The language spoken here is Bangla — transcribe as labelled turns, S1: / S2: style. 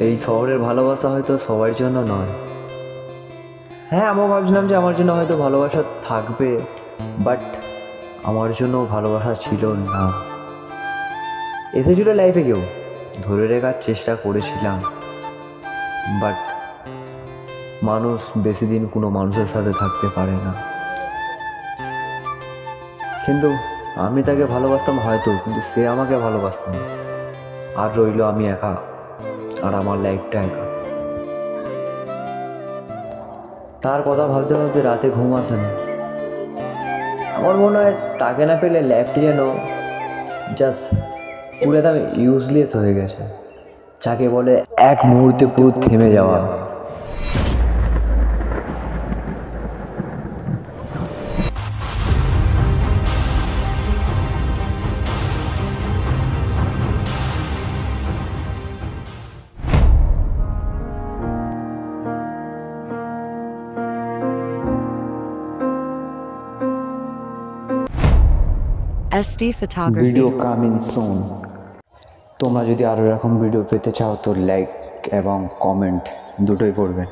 S1: এই শহরের ভালোবাসা হয়তো সবার জন্য নয়। হ্যাঁ, আমিও ভাবছিলাম যে আমার জন্য হয়তো ভালোবাসা থাকবে, বাট আমার জন্য ভালোবাসা ছিল না। এসেছিল লাইফে কেউ, ধরে রাখার চেষ্টা করেছিলাম, বাট মানুষ বেশি দিন কোনো মানুষের সাথে থাকতে পারে না। কিন্তু আমি তাকে ভালোবাসতাম হয়তো, কিন্তু সে আমাকে ভালোবাসত না। আর রইল আমি একা, আর আমার লাইফটা একা। তার কথা ভাবতে ভাবতে রাতে ঘুম আসে না। আমার মনে হয় তাকে না পেলে লাইফটি যেন জাস্ট পুরো একদম ইউজলেস হয়ে গেছে, যাকে বলে এক মুহূর্তে পুরো থেমে যাওয়া।
S2: SD Photography.
S1: Video coming soon. তোমরা যদি আরও এরকম ভিডিও পেতে চাও তো লাইক এবং কমেন্ট দুটোই করবে।